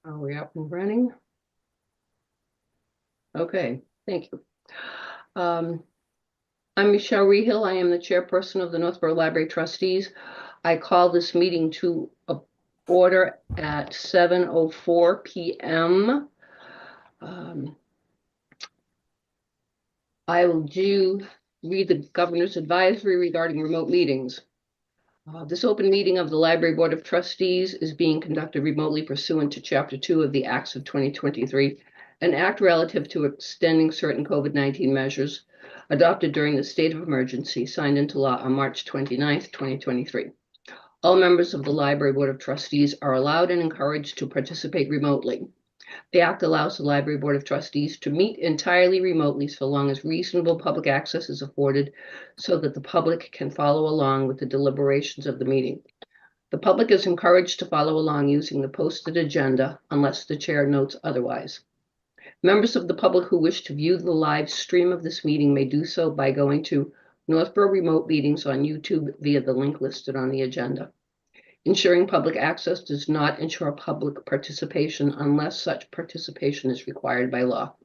Are we up and running? Okay, thank you. I'm Michelle Rehill. I am the chairperson of the Northborough Library Trustees. I call this meeting to order at 7:04 p.m. I will read the governor's advisory regarding remote meetings. This open meeting of the Library Board of Trustees is being conducted remotely pursuant to Chapter 2 of the Acts of 2023, an act relative to extending certain COVID-19 measures adopted during the state of emergency signed into law on March 29th, 2023. All members of the Library Board of Trustees are allowed and encouraged to participate remotely. The act allows the Library Board of Trustees to meet entirely remotely so long as reasonable public access is afforded so that the public can follow along with the deliberations of the meeting. The public is encouraged to follow along using the posted agenda unless the chair notes otherwise. Members of the public who wish to view the live stream of this meeting may do so by going to Northborough Remote Meetings on YouTube via the link listed on the agenda. Ensuring public access does not ensure public participation unless such participation is required by law.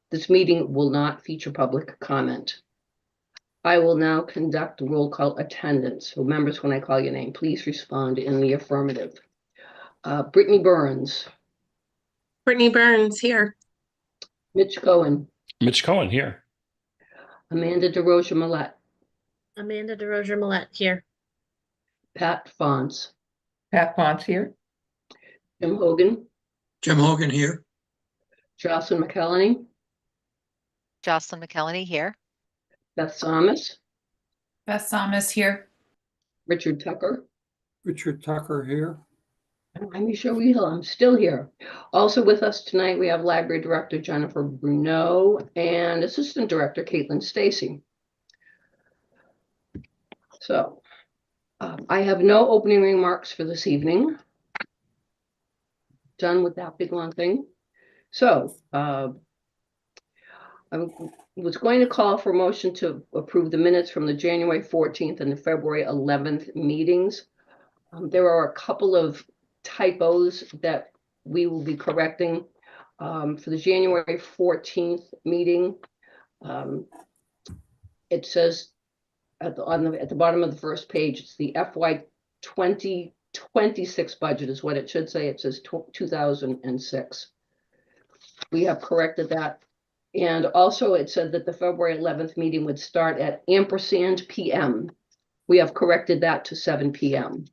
This meeting will not feature public comment. I will now conduct roll call attendance. So members, when I call your name, please respond in the affirmative. Brittany Burns. Brittany Burns here. Mitch Cohen. Mitch Cohen here. Amanda DeRosa Millette. Amanda DeRosa Millette here. Pat Fonts. Pat Fonts here. Jim Hogan. Jim Hogan here. Jocelyn McElhenney. Jocelyn McElhenney here. Beth Thomas. Beth Thomas here. Richard Tucker. Richard Tucker here. I'm Michelle Rehill. I'm still here. Also with us tonight, we have Library Director Jennifer Bruneau and Assistant Director Caitlin Stacy. So I have no opening remarks for this evening. Done with that big long thing. So I was going to call for a motion to approve the minutes from the January 14th and the February 11th meetings. There are a couple of typos that we will be correcting. For the January 14th meeting, it says at the bottom of the first page, it's the FY 2026 budget is what it should say. It says 2006. We have corrected that. And also it said that the February 11th meeting would start at ampersand PM. We have corrected that to 7 PM.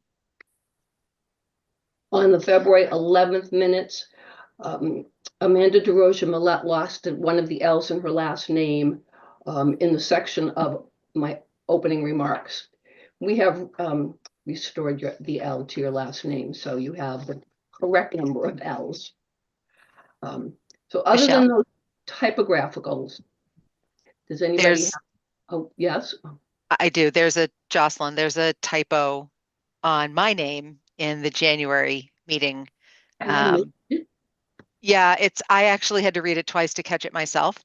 On the February 11th minutes, Amanda DeRosa Millette lost one of the L's in her last name in the section of my opening remarks. We have restored the L to your last name, so you have the correct number of L's. So other than those typographicals, does anybody oh, yes? I do. There's a Jocelyn, there's a typo on my name in the January meeting. Yeah, I actually had to read it twice to catch it myself.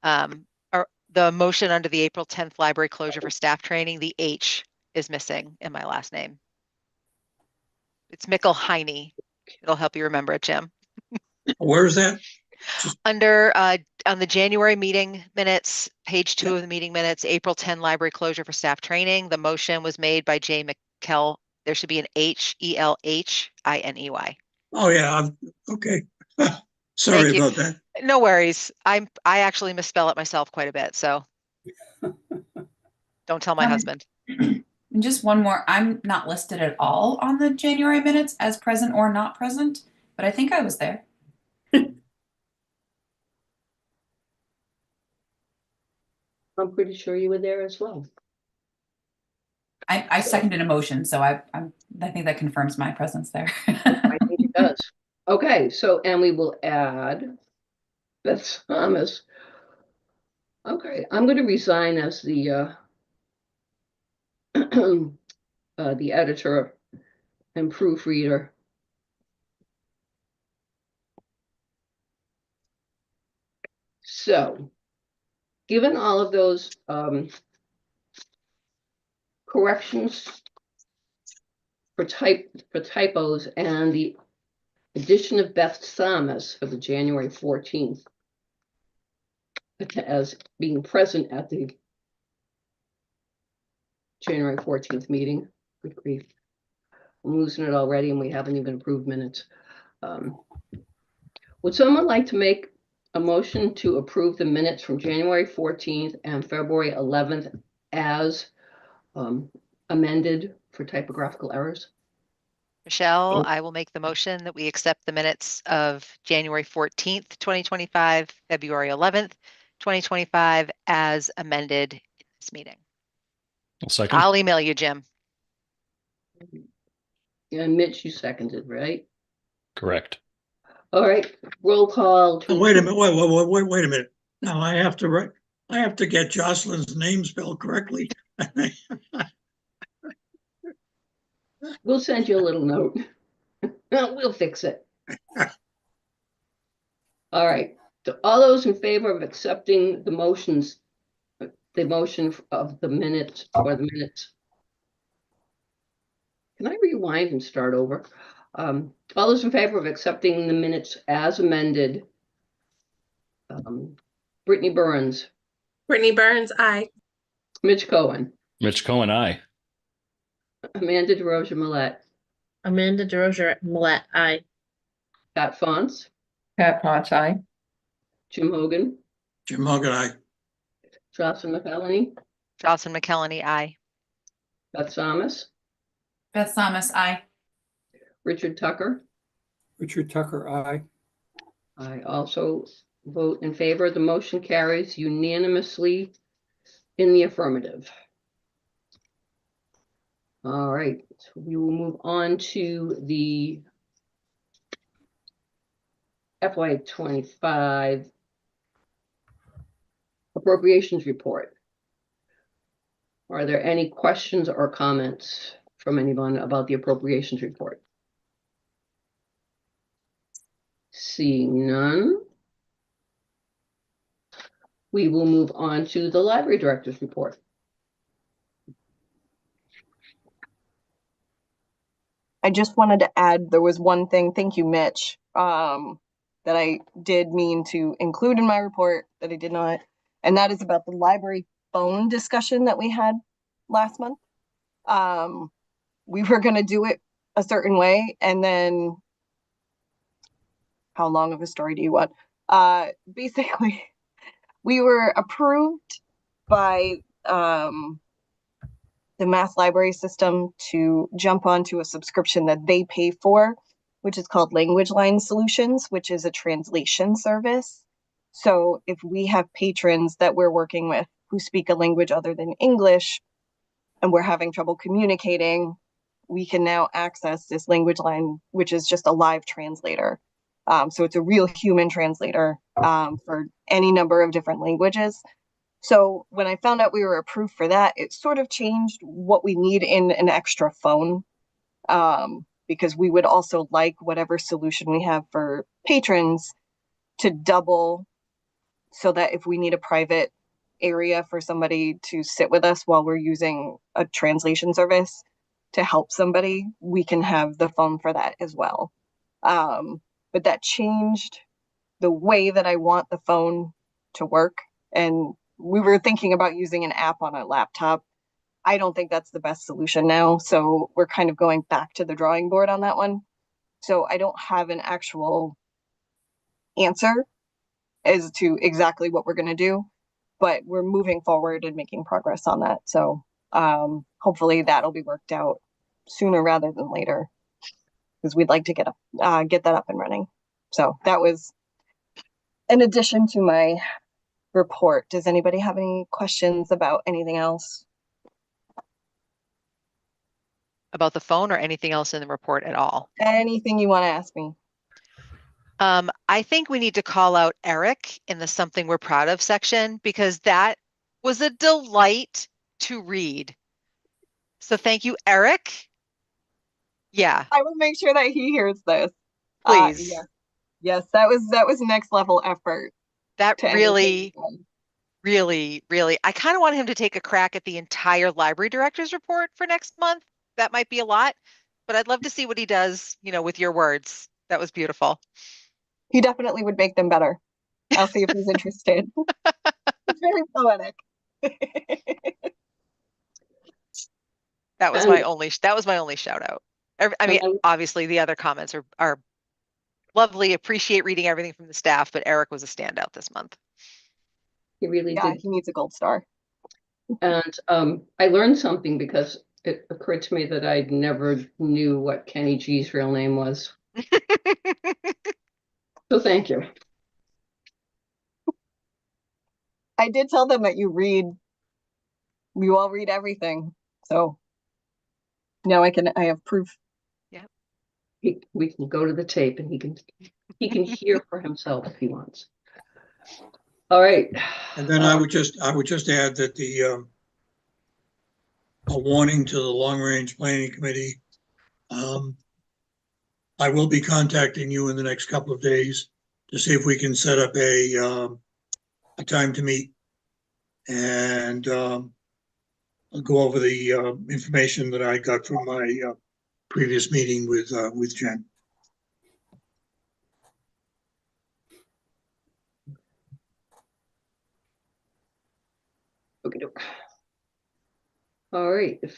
The motion under the April 10th library closure for staff training, the H is missing in my last name. It's McElhenney. It'll help you remember it, Jim. Where is that? Under on the January meeting minutes, page 2 of the meeting minutes, April 10 library closure for staff training. The motion was made by Jay McKell. There should be an HELHINEY. Oh yeah, okay. Sorry about that. No worries. I actually misspell it myself quite a bit, so don't tell my husband. And just one more, I'm not listed at all on the January minutes as present or not present, but I think I was there. I'm pretty sure you were there as well. I seconded a motion, so I think that confirms my presence there. I think it does. Okay, so, and we will add Beth Thomas. Okay, I'm going to resign as the editor and proofreader. So, given all of those corrections for typos and the Addition of Beth Samus for the January 14th as being present at the January 14th meeting. Good grief. I'm losing it already and we haven't even approved minutes. Would someone like to make a motion to approve the minutes from January 14th and February 11th as amended for typographical errors? Michelle, Oh. I will make the motion that we accept the minutes of January 14th, 2025, February 11th, 2025 as amended in this meeting. I'll second. I'll email you, Jim. And Mitch, you seconded, right? Correct. All right, roll call. to Oh, wait a approve- minute, wait a minute. Now I have to get Jocelyn's name spelled correctly. We'll send you a little note. We'll fix it. All right, so all those in favor of accepting the motion of the minutes or the minutes. Can I rewind and start over? All those in favor of accepting the minutes as amended. Brittany Burns, Brittany Burns, aye. Mitch Cohen, Mitch Cohen, aye. Amanda DeRosa Millette, Amanda DeRosa Millet, aye. Pat Fonts, Pat Potts, aye. Jim Hogan, Jim Hogan, aye. Jocelyn McElhenney, Jocelyn McKelney, aye. Beth Samus, Beth Thomas, aye. Richard Tucker. Richard Tucker, aye. I also vote in favor. The motion carries unanimously in the affirmative. All right, so we will move on to the FY25 appropriations report. Are there any questions or comments from anyone about the appropriations report? Seeing none, we will move on to the library director's report. I just wanted to add, there was one thing, thank you, Mitch, that I did mean to include in my report that I did not, and that is about the library phone discussion that we had last month. We were gonna do it a certain way, and then how long of a story do you want? Basically, we were approved by the Mass Library System to jump onto a subscription that they pay for, which is called Language Line Solutions, which is a translation service. So if we have patrons that we're working with who speak a language other than English, and we're having trouble communicating, we can now access this language line, which is just a live translator. So it's a real human translator for any number of different languages. So when I found out we were approved for that, it sort of changed what we need in an extra phone, because we would also like whatever solution we have for patrons to double, so that if we need a private area for somebody to sit with us while we're using a translation service to help somebody, we can have the phone for that as well. But that changed the way that I want the phone to work. And we were thinking about using an app on a laptop. I don't think that's the best solution now. So we're kind of going back to the drawing board on that one. So I don't have an actual answer as to exactly what we're going to do, but we're moving forward and making progress on that. So hopefully that'll be worked out sooner rather than later, because we'd like to get that up and running. So that was an addition to my report. Does anybody have any questions about anything else? About the phone or anything else in the report at all? Anything you want to ask me? I think we need to call out Eric in the something we're proud of section, because that was a delight to read. So thank you, Eric. Yeah, I will make sure that he hears this. please. Yes, that was next level effort. That to really, educate them. I kind of want him to take a crack at the entire library director's report for next month. That might be a lot, but I'd love to see what he does, with your words. That was beautiful. He definitely would make them better. I'll see if he's interested. It's very poetic. That was And- my only shout out. I mean, And obviously the other comments are lovely. Appreciate reading everything from the staff, but Eric was a standout this month. he really Yeah, did. he needs a gold star. And I learned something because it occurred to me that I never knew what Kenny G's real name was. So thank you. I did tell them that you all read everything. So now I have proof. We can go to the tape and he can hear for himself if he wants. All right. And then I would just add that a warning to the Long Range Planning Committee. I will be contacting you in the next couple of days to see if we can set up a time to meet and I'll go over the information that I got from my previous meeting with Jen. Okay. All right. If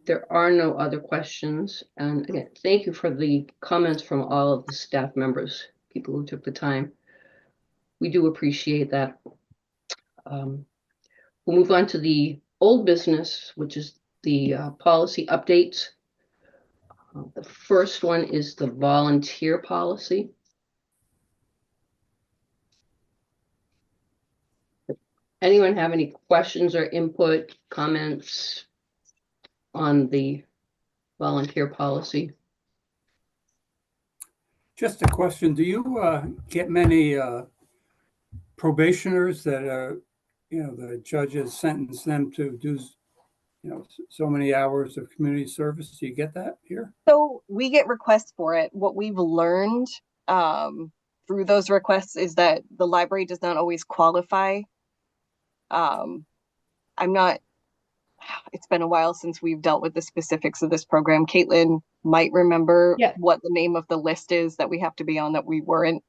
there are no other questions, and again, thank you for the comments from all of the staff members, people who took the time. We do appreciate that. We'll move on to the old business, which is the policy updates. The first one is the volunteer policy. Anyone have any questions or input, comments on the volunteer policy? Just a question. Do you get many probationers that are, the judges sentence them to do, so many hours of community service? Do you get that here? So we get requests for it. What we've learned through those requests is that the library does not always qualify. It's been a while since we've dealt with the specifics of this program. Caitlin might remember what the name of the list is that we have to be on that we weren't.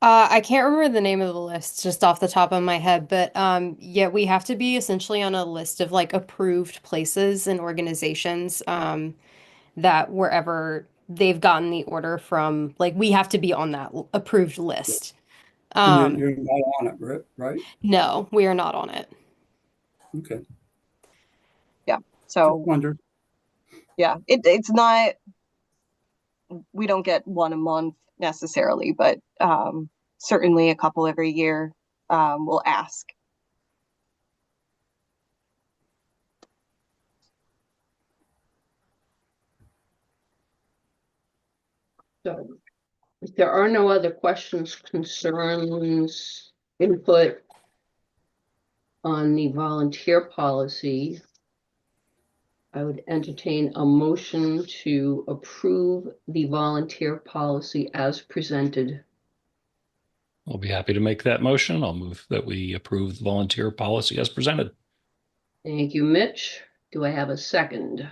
I can't remember the name of the list just off the top of my head, but yeah, we have to be essentially on a list of like approved places and organizations that wherever they've gotten the order from, like we have to be on that approved list. And you're not on it, right? No, we are not on it. Okay. Yeah. So Just wondered. yeah, it's not, we don't get one a month necessarily, but certainly a couple every year we'll ask. So if there are no other questions, concerns, input on the volunteer policy, I would entertain a motion to approve the volunteer policy as presented. I'll be happy to make that motion. I'll move that we approve the volunteer policy as presented. Thank you, Mitch. Do I have a second?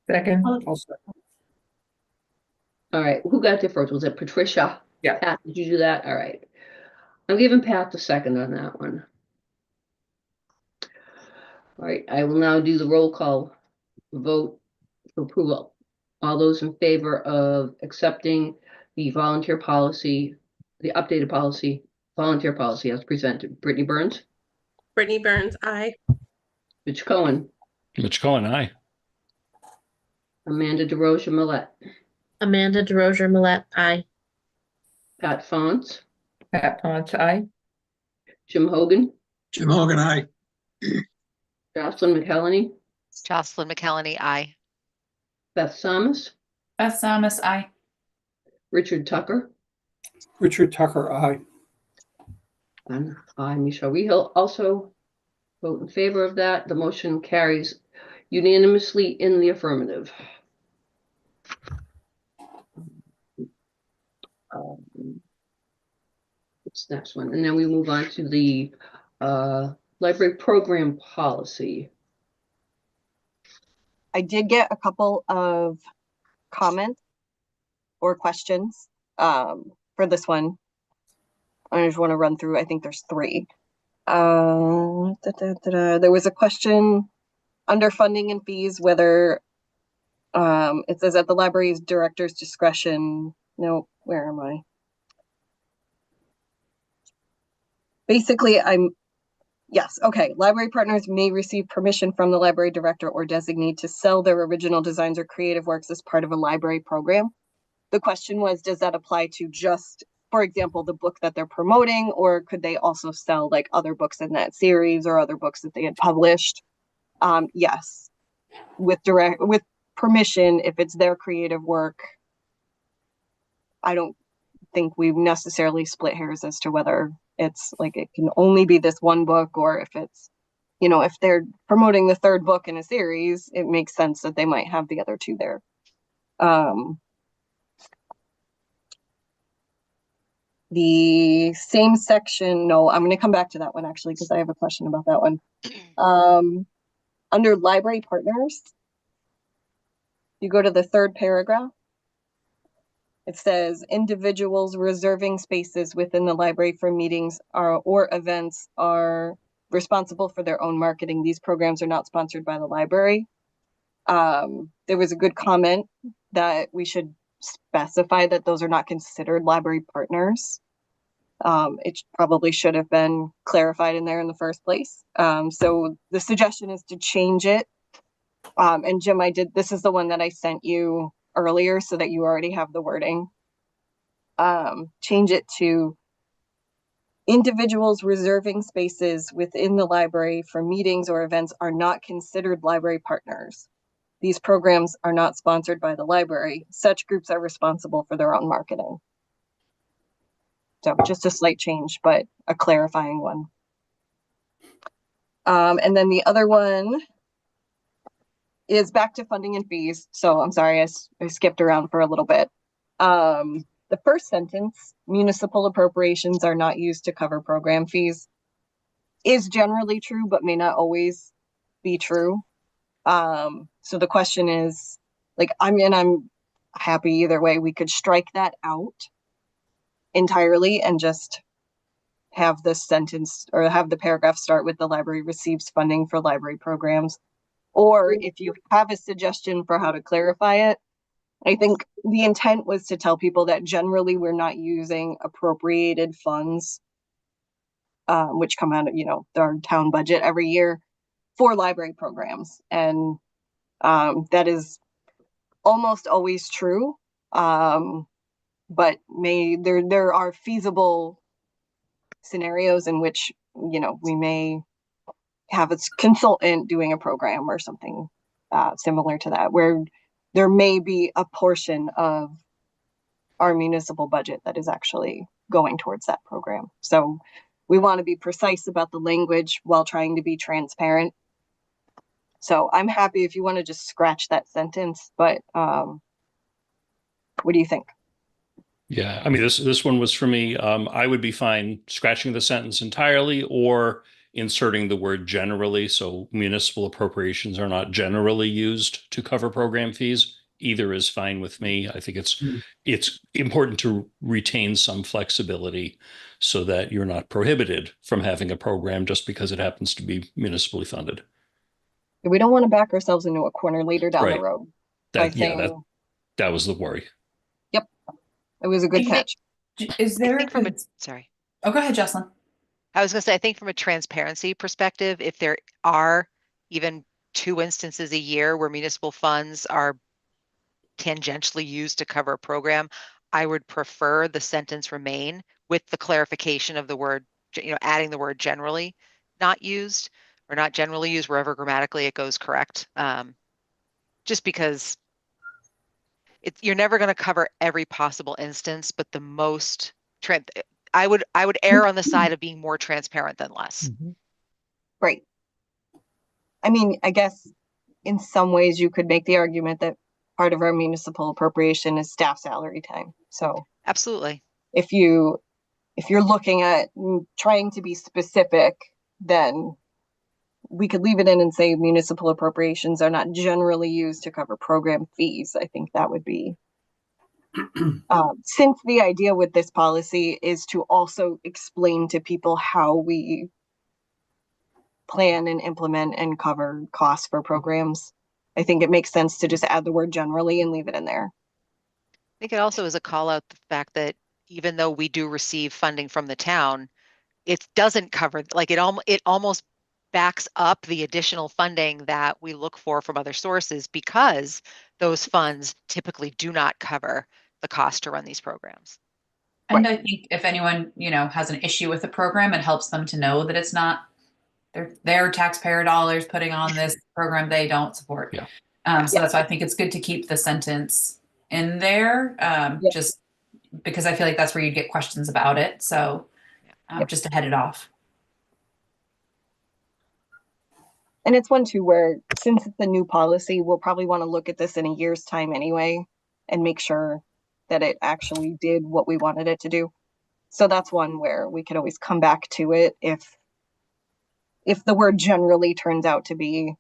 Second. I'll second. All right, who got there first? Was it Patricia? Yeah. Pat, did you do that? All right. I'm giving Pat the second on that one. All right, I will now do the roll call vote for approval. All those in favor of accepting the volunteer policy, the updated policy, volunteer policy as presented. Brittany Burns, Brittany Burns, aye. Mitch Cohen, Mitch Cohen, aye. Amanda DeRosa Millette, Amanda DeRosa Millette, aye. Pat Fonts, Pat Ponce, aye. Jim Hogan, Jim Hogan, aye. Jocelyn McHelney, Jocelyn McHelney, aye. Beth Samus, Beth Samus, aye. Richard Tucker, Richard Tucker, aye. and I, Michelle Rehill, also vote in favor of that. The motion carries unanimously in the affirmative. What's the next one? And then we move on to the library program policy. I did get a couple of comments or questions for this one. I just want to run through, I think there's three. There was a question under funding and fees, whether it says at the library's director's discretion. No, where am I? Basically, yes, okay. Library partners may receive permission from the library director or designate to sell their original designs or creative works as part of a library program. The question was, does that apply to just, for example, the book that they're promoting, or could they also sell like other books in that series or other books that they had published? Yes, with permission, if it's their creative work. I don't think we've necessarily split hairs as to whether it's like it can only be this one book, or if it's, you know, if they're promoting the third book in a series, it makes sense that they might have the other two there. The same section, no, I'm going to come back to that one actually, because I have a question about that one. Under library partners, you go to the third paragraph. It says individuals reserving spaces within the library for meetings or events are responsible for their own marketing. These programs are not sponsored by the library. There was a good comment that we should specify that those are not considered library partners. It probably should have been clarified in there in the first place. So the suggestion is to change it. And Jim, this is the one that I sent you earlier so that you already have the wording. Change it to individuals reserving spaces within the library for meetings or events are not considered library partners. These programs are not sponsored by the library. Such groups are responsible for their own marketing. So just a slight change, but a clarifying one. And then the other one is back to funding and fees. So I'm sorry, I skipped around for a little bit. The first sentence, municipal appropriations are not used to cover program fees, is generally true, but may not always be true. So the question is, like, I'm happy either way. We could strike that out entirely and just have this sentence or have the paragraph start with the library receives funding for library programs. Or if you have a suggestion for how to clarify it, I think the intent was to tell people that generally we're not using appropriated funds, which come out of, you know, our town budget every year for library programs. And that is almost always true. But there are feasible scenarios in which, you know, we may have a consultant doing a program or something similar to that, where there may be a portion of our municipal budget that is actually going towards that program. So we want to be precise about the language while trying to be transparent. So I'm happy if you want to just scratch that sentence, but what do you think? Yeah, I mean, this one was for me. I would be fine scratching the sentence entirely or inserting the word generally. So municipal appropriations are not generally used to cover program fees. Either is fine with me. I think it's important to retain some flexibility so that you're not prohibited from having a program just because it happens to be municipally funded. We don't want to back ourselves into a corner later down the Right. road by saying, that was the worry. Yep, it was a good catch. Is there? Sorry. Oh, go ahead, Jocelyn. I was going to say, I think from a transparency perspective, if there are even 2 instances a year where municipal funds are tangentially used to cover a program, I would prefer the sentence remain with the clarification of the word, you know, adding the word generally not used or not generally used wherever grammatically it goes correct. Just because you're never going to cover every possible instance, but the most I would err on the side of being more transparent than less. Right. I mean, I guess in some ways you could make the argument that part of our municipal appropriation is staff salary time. So absolutely, if you're looking at trying to be specific, then we could leave it in and say municipal appropriations are not generally used to cover program fees. I think that would be Since the idea with this policy is to also explain to people how we plan and implement and cover costs for programs, I think it makes sense to just add the word generally and leave it in there. I think it also is a call out the fact that even though we do receive funding from the town, it doesn't cover, like it almost backs up the additional funding that we look for from other sources because those funds typically do not cover the cost to run these programs. And I think if anyone, has an issue with the program, it helps them to know that it's not their taxpayer dollars putting on this program they don't support. Yeah. So that's why I think it's good to keep the sentence in there, just because I feel like that's where you get questions about it. So just to head it off. And it's one too where, since it's a new policy, we'll probably want to look at this in a year's time anyway and make sure that it actually did what we wanted it to do. So that's one where we could always come back to it if the word generally turns out to be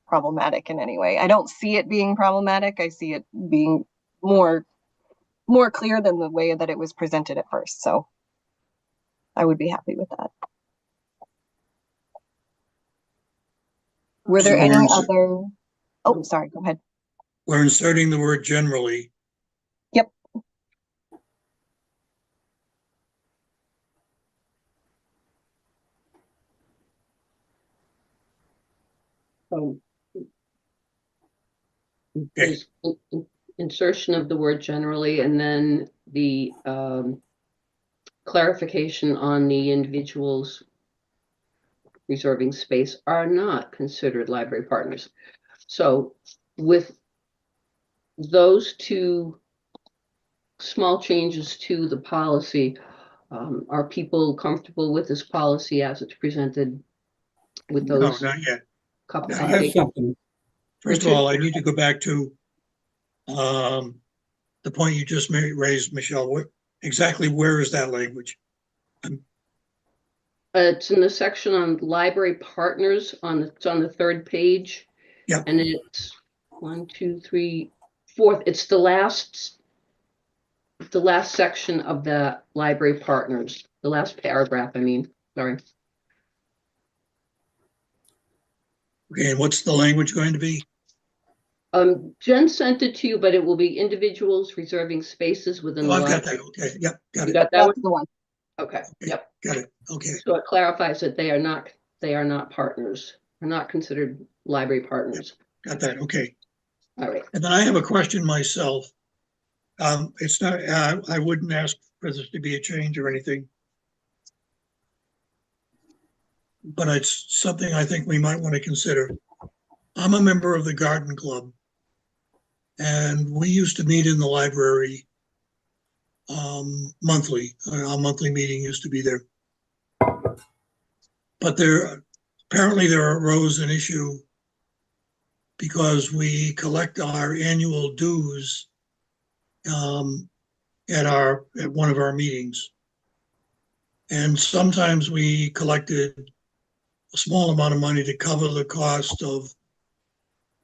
problematic in any way. I don't see it being problematic. I see it being more clear than the way that it was presented at first. So I would be happy with that. Were there So any we're other? Oh, sorry, go ahead. We're inserting the word generally. Yep. There's insertion of the word generally, and then the clarification on the individuals reserving space are not considered library partners. So with those two small changes to the policy, are people comfortable with this policy as it's presented with No, those not yet. couple I have updates? something. First of all, I need to go back to the point you just raised, Michelle. Exactly where is that language? It's in the section on library partners it's on the third page. Yep. And it's 1, 2, 3, 4. It's the last section of the library partners, the last paragraph, I mean, sorry. Okay, and what's the language going to be? Jen sent it to you, but it will be individuals reserving spaces within Oh, the I've got library. that. Okay, yep, got You it. got that one? That's the one. Okay, yep. Got it. Okay. So it clarifies that they are not partners, are not considered library partners. Got that. Okay. All right. And then I have a question myself. It's not, I wouldn't ask for this to be a change or anything. But it's something I think we might want to consider. I'm a member of the garden club. And we used to meet in the library monthly. Our monthly meeting used to be there. But apparently there arose an issue because we collect our annual dues at one of our meetings. And sometimes we collected a small amount of money to cover the cost of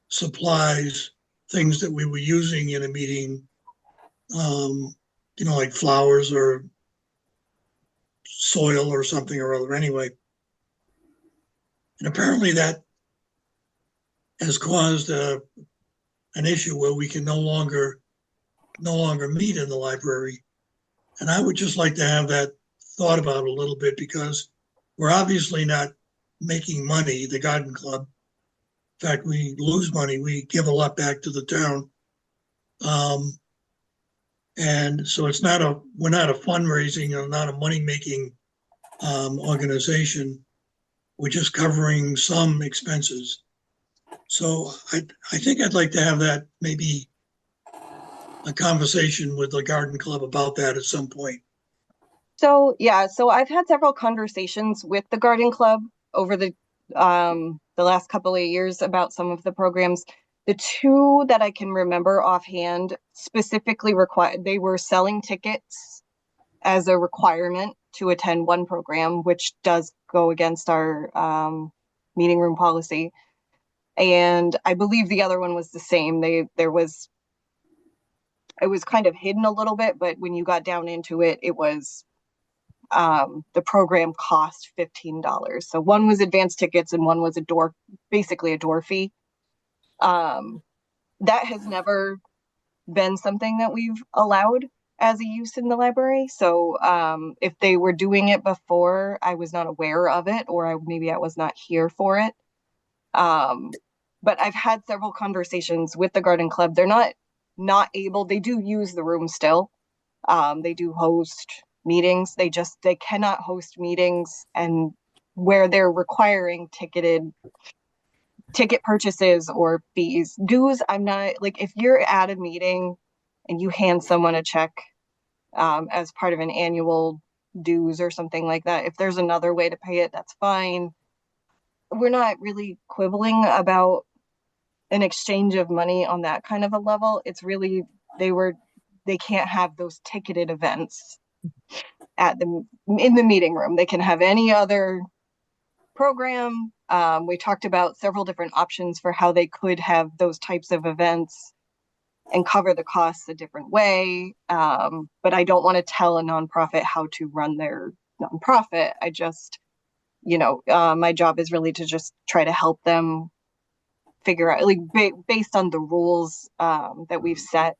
supplies, things that we were using in a meeting, like flowers or soil or something or other anyway. And apparently that has caused an issue where we can no longer meet in the library. And I would just like to have that thought about a little bit, because we're obviously not making money, the garden club. In fact, we lose money. We give a lot back to the town. And so we're not a fundraising or not a money-making organization. We're just covering some expenses. So I think I'd like to have that, maybe a conversation with the garden club about that at some point. So yeah, so I've had several conversations with the garden club over the last couple of years about some of the programs. The two that I can remember offhand specifically they were selling tickets as a requirement to attend one program, which does go against our meeting room policy. And I believe the other one was the same. There was it was kind of hidden a little bit, but when you got down into it, it was the program cost $15. So one was advanced tickets and one was basically a door fee. That has never been something that we've allowed as a use in the library. So if they were doing it before, I was not aware of it, or maybe I was not here for it. But I've had several conversations with the Garden Club. They're not able, they do use the room still. They do host meetings. They cannot host meetings and where they're requiring ticket purchases or fees. Dues, I'm not, like, if you're at a meeting and you hand someone a check as part of an annual dues or something like that, if there's another way to pay it, that's fine. We're not really quibbling about an exchange of money on that kind of a level. It's really, they can't have those ticketed events in the meeting room. They can have any other program. We talked about several different options for how they could have those types of events and cover the costs a different way. But I don't want to tell a nonprofit how to run their nonprofit. I just, my job is really to just try to help them figure out, like, based on the rules that we've set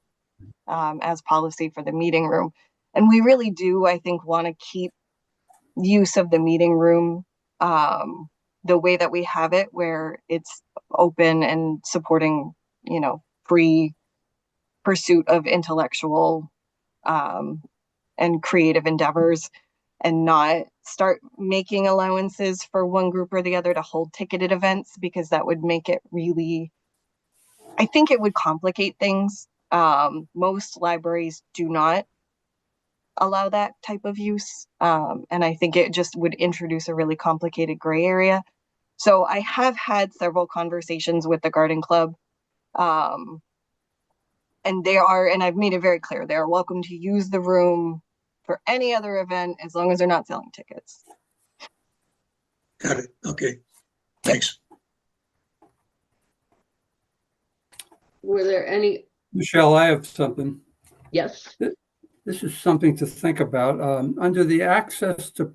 as policy for the meeting room. And we really do, I think, want to keep use of the meeting room the way that we have it, where it's open and supporting, free pursuit of intellectual and creative endeavors, and not start making allowances for one group or the other to hold ticketed events, because that would make it really, I think it would complicate things. Most libraries do not allow that type of use. And I think it just would introduce a really complicated gray area. So I have had several conversations with the Garden Club. And I've made it very clear, they're welcome to use the room for any other event as long as they're not selling tickets. Got it. Okay. Thanks. Were there any? Michelle, I have something. Yes. This is something to think about. Under the access to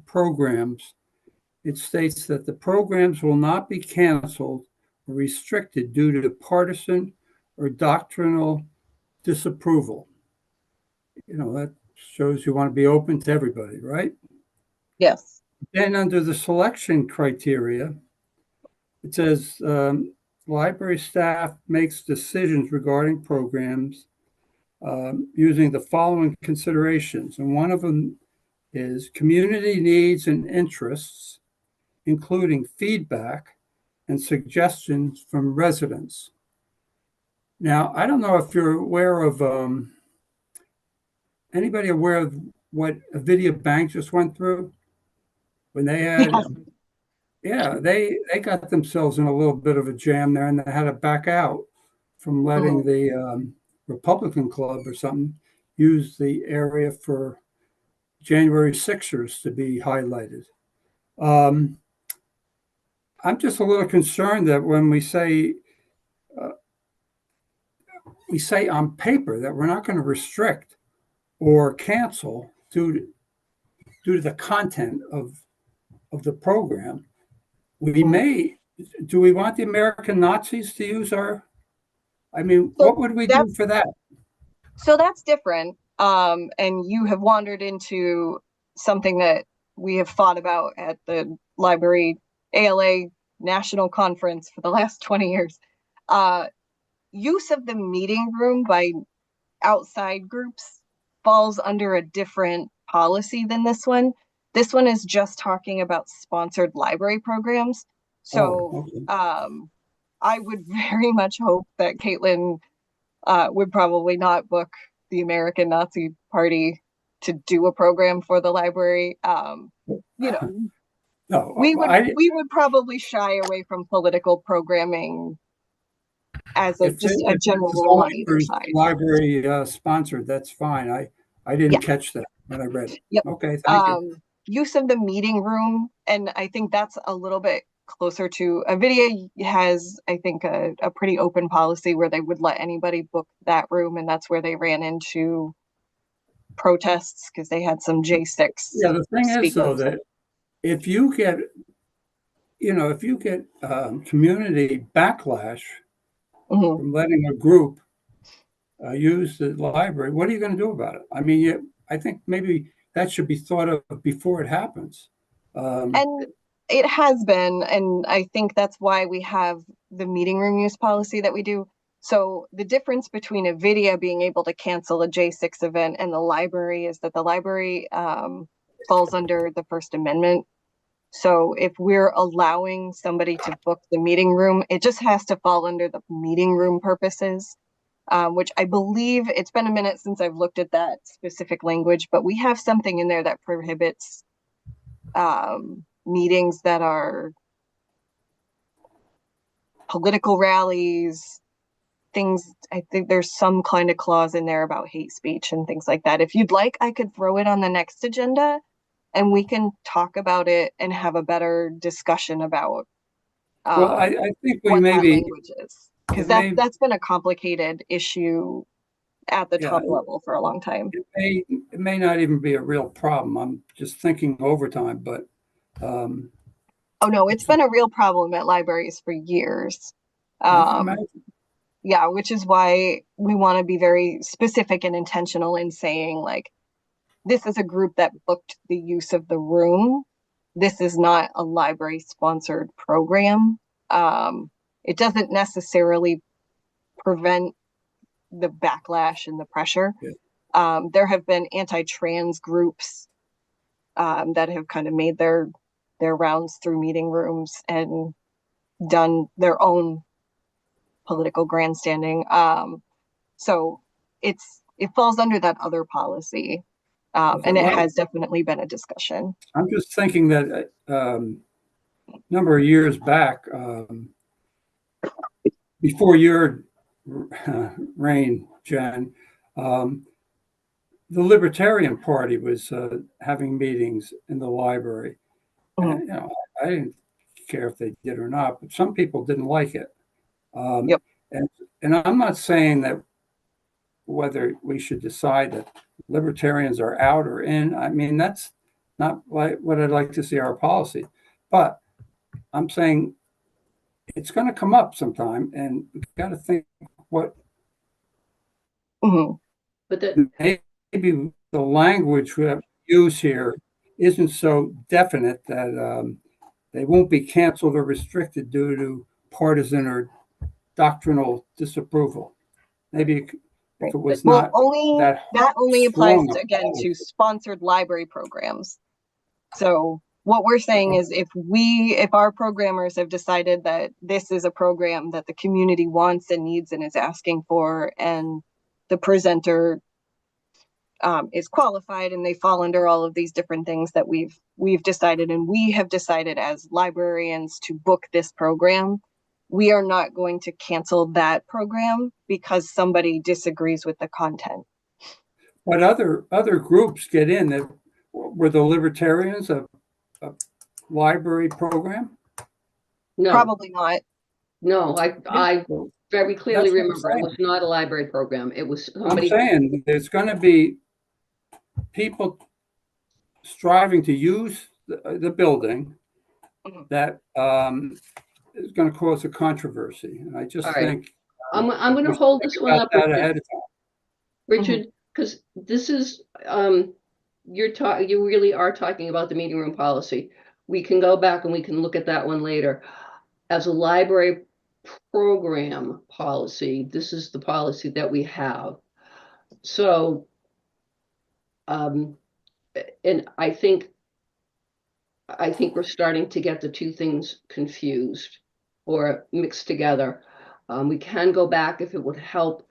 programs, it states that the programs will not be canceled or restricted due to partisan or doctrinal disapproval. That shows you want to be open to everybody, right? Yes. Then under the selection criteria, it says library staff makes decisions regarding programs using the following considerations. And one of them is community needs and interests, including feedback and suggestions from residents. Now, I don't know if you're aware of, anybody aware of what Avidia Bank just went through? When they had, they got themselves in a little bit of a jam there, and they had to back out from letting the Republican Club or something use the area for January Sixers to be highlighted. I'm just a little concerned that when we say on paper that we're not going to restrict or cancel due to the content of the program, do we want the American Nazis to use our, what would we do for that? So that's different. And you have wandered into something that we have thought about at the library ALA National Conference for the last 20 years. Use of the meeting room by outside groups falls under a different policy than this one. This one is just talking about sponsored library programs. So I would very much hope that Caitlin would probably not book the American Nazi Party to do a program for the library. No, we would probably shy away from political programming as a general rule on either side. Library sponsored, that's fine. I didn't catch that when I read it. Yep. Okay, thank you. Use of the meeting room, and I think that's a little bit closer to Avidia has, I think, a pretty open policy where they would let anybody book that room, and that's where they ran into protests because they had some J6 Yeah, the thing is though, speakers. that if you get, community backlash Mhm. from letting a group use the library, what are you going to do about it? I mean, I think maybe that should be thought of before it happens. And it has been, and I think that's why we have the meeting room use policy that we do. So the difference between Avidia being able to cancel a J6 event and the library is that the library falls under the First Amendment. So if we're allowing somebody to book the meeting room, it just has to fall under the meeting room purposes, which I believe, it's been a minute since I've looked at that specific language, but we have something in there that prohibits meetings that are political rallies, things. I think there's some kind of clause in there about hate speech and things like that. If you'd like, I could throw it on the next agenda and we can talk about it and have a better discussion about well, I think we what that maybe, language is. Because it may, that's been a complicated issue at the yeah, top level for a long time. it may not even be a real problem. I'm just thinking overtime, but Oh no, it's been a real problem at libraries for years. I can imagine. Yeah, which is why we want to be very specific and intentional in saying, like, this is a group that booked the use of the room. This is not a library sponsored program. It doesn't necessarily prevent the backlash and the pressure. Yeah. There have been anti-trans groups that have kind of made their rounds through meeting rooms and done their own political grandstanding. So it falls under that other policy. And it has definitely been a discussion. I'm just thinking that a number of years back, before your reign, Jen, the Libertarian Party was having meetings in the library. And, I didn't care if they did or not, but some people didn't like it. Yep. And I'm not saying that whether we should decide that libertarians are out or in. I mean, that's not like what I'd like to see our policy. But I'm saying it's going to come up sometime, and we've got to think what But that, maybe the language we use here isn't so definite that they won't be canceled or restricted due to partisan or doctrinal disapproval. Maybe if it was Well, not that only applies strong to, again, to sponsored library programs. So what we're saying is if our programmers have decided that this is a program that the community wants and needs and is asking for, and the presenter is qualified and they fall under all of these different things that we've decided, and we have decided as librarians to book this program, we are not going to cancel that program because somebody disagrees with the content. But other groups get in. That were the libertarians a library program? no, Probably not. no, I very clearly That's what I'm remember it saying. was not a library program. It was I'm somebody. saying there's going to be people striving to use the building that is going to cause a controversy, and I just All right. think I'm going to we should hold think this one about up, that Richard. ahead of time. Richard, because this is you really are talking about the meeting room policy. We can go back and we can look at that one later. As a library program policy, this is the policy that we have. So, and I think we're starting to get the two things confused or mixed together. We can go back if it would help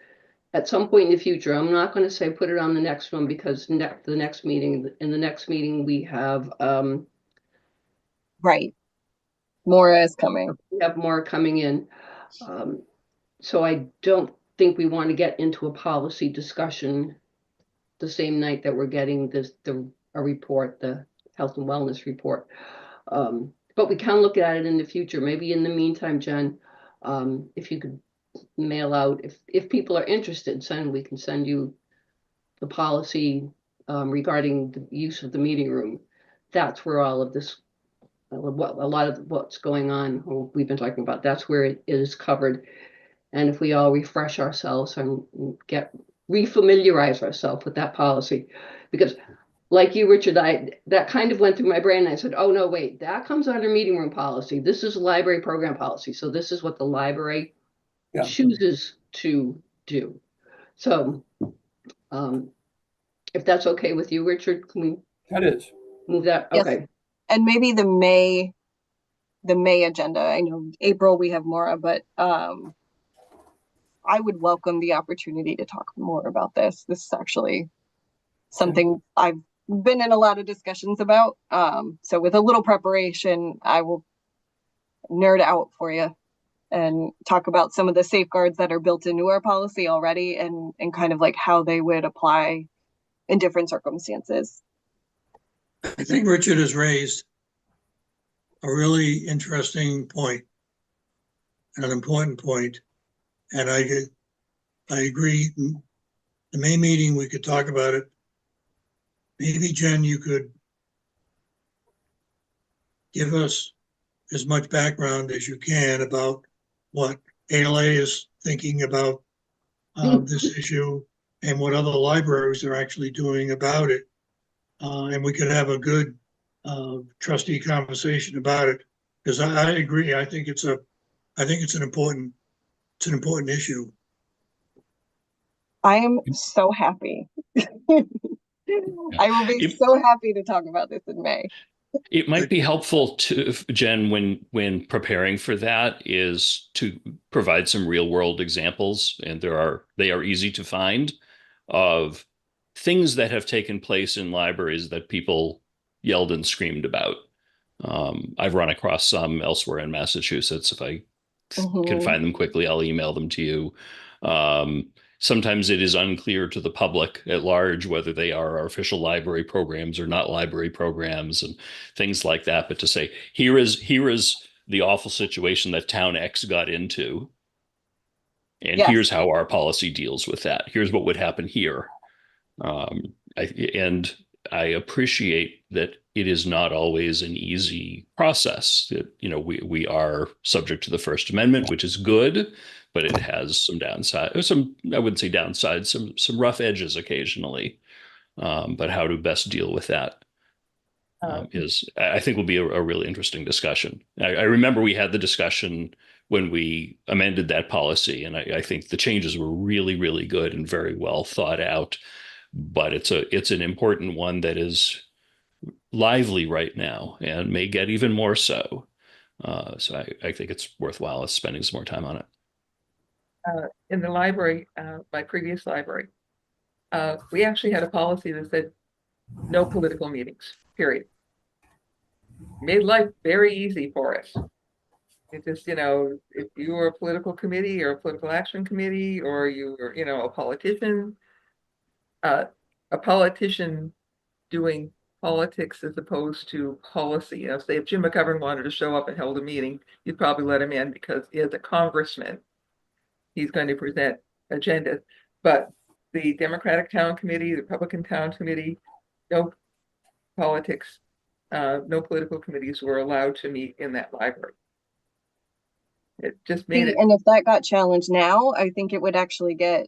at some point in the future. I'm not going to say put it on the next one because in the next meeting we have Right. More is coming. we have more coming in. So I don't think we want to get into a policy discussion the same night that we're getting a report, the health and wellness report. But we can look at it in the future. Maybe in the meantime, Jen, if you could mail out, if people are interested, we can send you the policy regarding the use of the meeting room. That's where all of this, a lot of what's going on, we've been talking about, that's where it is covered. And if we all refresh ourselves and refamiliarize ourselves with that policy, because like you, Richard, that kind of went through my brain. I said, oh no, wait, that comes under meeting room policy. This is library program policy. So this is what the library Yeah. chooses to do. So if that's okay with you, Richard, can we That is. move that? Yes. Okay. And maybe the May agenda. I know April we have Maura, but I would welcome the opportunity to talk more about this. This is actually something I've been in a lot of discussions about. So with a little preparation, I will nerd out for you and talk about some of the safeguards that are built into our policy already and kind of like how they would apply in different circumstances. I think Richard has raised a really interesting point, and an important point. And I agree. The May meeting, we could talk about it. Maybe Jen, you could give us as much background as you can about what ALA is thinking about this issue and what other libraries are actually doing about it. And we could have a good trustee conversation about it, because I agree. I think it's an important issue. I am so happy. I will be so happy to talk about this in May. It might be helpful to Jen when preparing for that is to provide some real world examples, and they are easy to find, of things that have taken place in libraries that people yelled and screamed about. I've run across some elsewhere in Massachusetts. If I can find them quickly, I'll email them to you. Sometimes it is unclear to the public at large whether they are our official library programs or not library programs and things like that. But to say, here is the awful situation that town X got into, and Yes. here's how our policy deals with that. Here's what would happen here. And I appreciate that it is not always an easy process. We are subject to the First Amendment, which is good, but it has some downside, I wouldn't say downside, some rough edges occasionally. But how to best deal with that I think will be a really interesting discussion. I remember we had the discussion when we amended that policy, and I think the changes were really, really good and very well thought out. But it's an important one that is lively right now and may get even more so. So I think it's worthwhile us spending some more time on it. In the library, my previous library, we actually had a policy that said no political meetings, period. Made life very easy for us. It just, if you were a political committee or a political action committee, or you were, a politician doing politics as opposed to policy. Say if Jim McGovern wanted to show up and held a meeting, you'd probably let him in because he is a congressman. He's going to present agendas. But the Democratic Town Committee, the Republican Town Committee, no politics, no political committees were allowed to meet in that library. It just made it. And if that got challenged now, I think it would actually get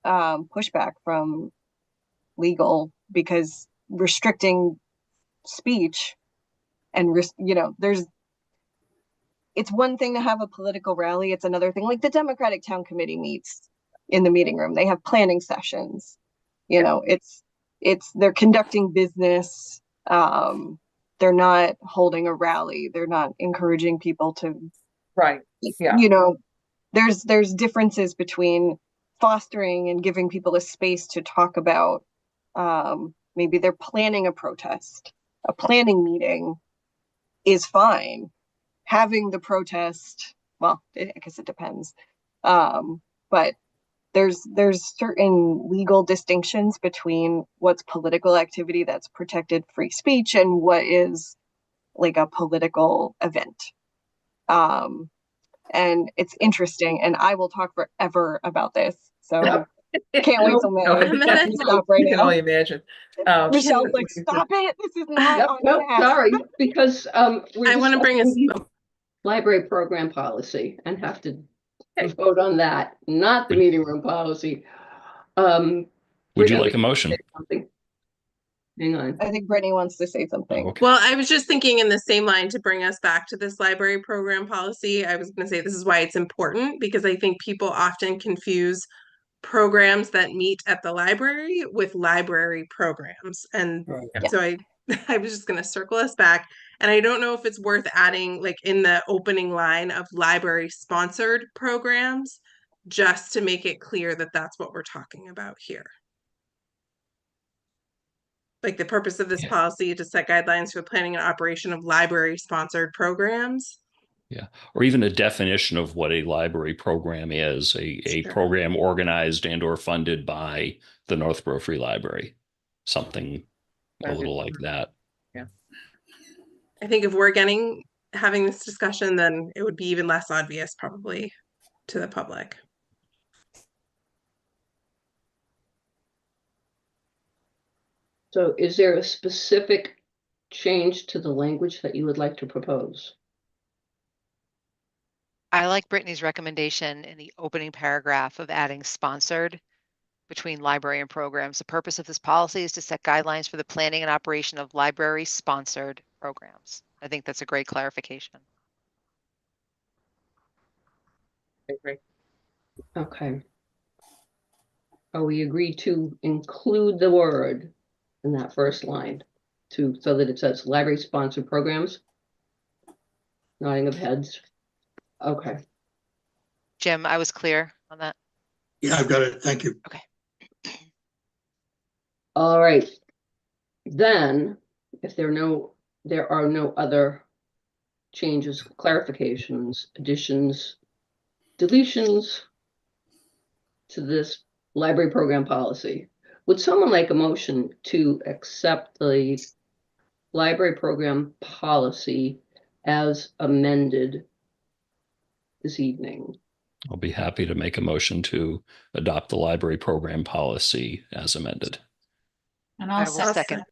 pushback from legal, because restricting speech and it's one thing to have a political rally. It's another thing. Like the Democratic Town Committee meets in the meeting room. They have planning sessions. They're conducting business. They're not holding a rally. They're not encouraging people to. Right. Yeah. There's differences between fostering and giving people a space to talk about. Maybe they're planning a protest. A planning meeting is fine. Having the protest, well, I guess it depends. But there's certain legal distinctions between what's political activity that's protected free speech and what is like a political event. And it's interesting, and I will talk forever about this. So can't wait till May. No, I'm gonna stop right you can now. only imagine. Michelle's like, stop it. This is not Yep, on nope, task. sorry, because we're I want to bring us. discussing the library program policy and have to Okay. vote on that, not the meeting room policy. Would you Brittany, like a motion? say something? Hang on. I think Brittany wants to say something. Okay. Well, I was just thinking in the same line to bring us back to this library program policy. I was going to say this is why it's important, because I think people often confuse programs that meet at the library with library programs. And Right. so I was just going to circle us back. And I don't know if it's worth adding, like in the opening line of library sponsored programs, just to make it clear that that's what we're talking about here. Like the purpose of this Yeah. policy to set guidelines for the planning and operation of library sponsored programs. Yeah, or even a definition of what a library program is, a Sure. program organized and or funded by the Northborough Free Library, something a little like that. I think if we're having this discussion, then it would be even less obvious probably to the public. So is there a specific change to the language that you would like to propose? I like Brittany's recommendation in the opening paragraph of adding sponsored between library and programs. The purpose of this policy is to set guidelines for the planning and operation of library sponsored programs. I think that's a great clarification. I agree. Okay. Oh, we agreed to include the word in that first line so that it says library sponsored programs. Nodding of heads. Okay. Jim, I was clear on that. Yeah, I've got it. Thank you. All right. Then, if there are no other changes, clarifications, additions, deletions to this library program policy, would someone like a motion to accept the library program policy as amended this evening? I'll be happy to make a motion to adopt the library program policy as amended. And I I'll will second.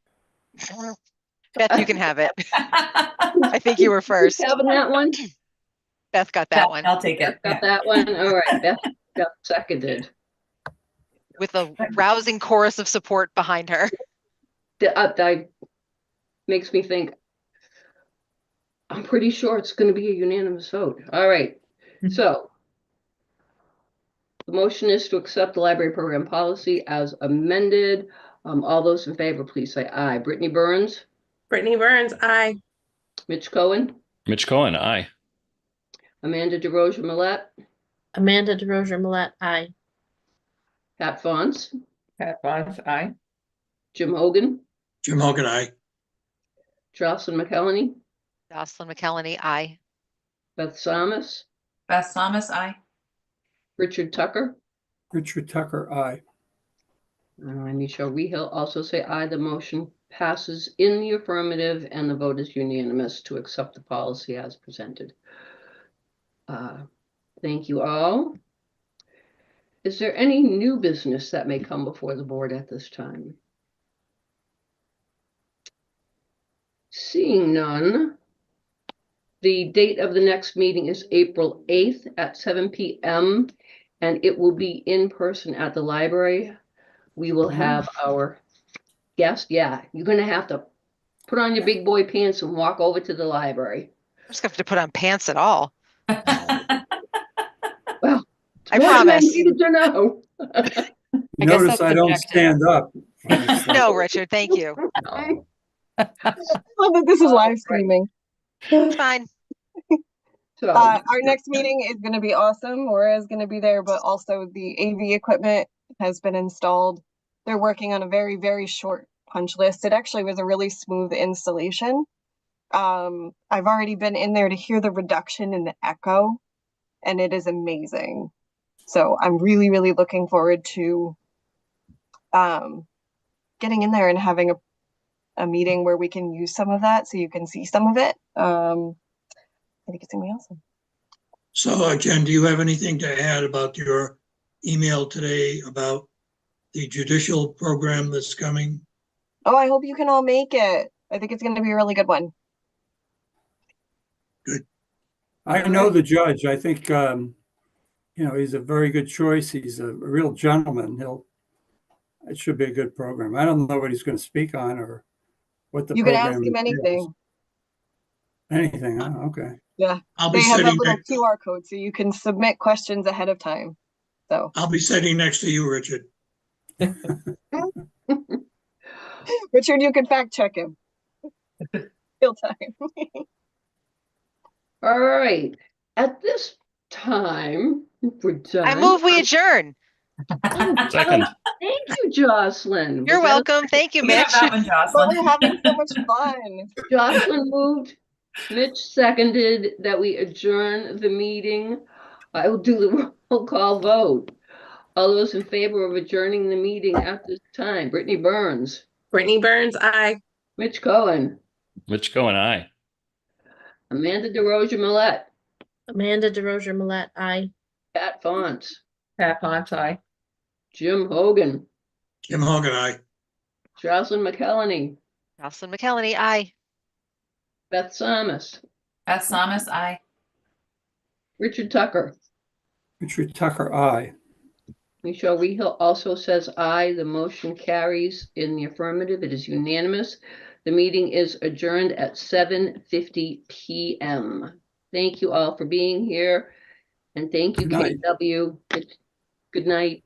Beth, you can have it. I think you were first. Having that one? Beth got that one I'll take it. Got that one? All right, Beth got seconded. with a rousing chorus of support behind her. That makes me think, I'm pretty sure it's going to be a unanimous vote. All right, so the motion is to accept the library program policy as amended. All those in favor, please say aye. Brittany Burns, Brittany Burns, aye. Mitch Cohen, Mitch Cohen, aye. Amanda DeRosa Millette, Amanda DeRosa Millette, aye. Pat Fons, Pat Bond's aye. Jim Hogan, Jim Hogan, aye. Jocelyn McElhenney, Jocelyn McElhenney, aye. Beth Samus, Beth Thomas, aye. Richard Tucker, Richard Tucker, aye. and Michelle Rehill also say aye. The motion passes in the affirmative and the vote is unanimous to accept the policy as presented. Thank you all. Is there any new business that may come before the board at this time? Seeing none, the date of the next meeting is April 8th at 7 p.m. and it will be in person at the library. We will have our guest. Yeah, you're going to have to put on your big boy pants and walk over to the library. I'm just gonna have to put on pants at all. Well, I more than promise. needed to know. I guess Notice that's I don't objective. stand up. No, Richard, thank you. Well, but this is All live right. streaming. It's fine. So, Our next meeting is going to be awesome. Laura's going to be there, but also the AV equipment has been installed. They're working on a very, very short punch list. It actually was a really smooth installation. I've already been in there to hear the reduction in the echo, and it is amazing. So I'm really, really looking forward to getting in there and having a meeting where we can use some of that so you can see some of it. I think it's gonna be awesome. So Jen, do you have anything to add about your email today about the judicial program that's coming? Oh, I hope you can all make it. I think it's gonna be a really good one. I know the judge. I think, he's a very good choice. He's a real gentleman. It should be a good program. I don't know what he's going to speak on or what the You can ask program him is. anything. Anything, huh? Okay. Yeah, I'll be they have a sitting little next, QR code so you can submit questions ahead of time. So, I'll be sitting next to you, Richard. Richard, you can fact check him. Real time. All right, at this time, we're done. I move we adjourn. Second. Thank you, Jocelyn. You're Was that a welcome. Thank you, You can have Mitch. that one, But Jocelyn. we're having so much fun. Jocelyn moved, Mitch seconded that we adjourn the meeting. I will do the roll call vote. All those in favor of adjourning the meeting at this time, Brittany Burns, Brittany Burns, aye. Mitch Cohen, Mitch Cohen, aye. Amanda DeRosa Millette, Amanda DeRosa Millette, aye. Pat Fonts, Pat Fonts, aye. Jim Hogan, Kim Hogan, aye. Jocelyn McElhenney, Jocelyn McElhenney, aye. Beth Samus, Beth Samus, aye. Richard Tucker. Richard Tucker, aye. Michelle Rehill also says aye. The motion carries in the affirmative. It is unanimous. The meeting is adjourned at 7:50 p.m. Thank you all for being here. And thank you, Good night. KW. Good night.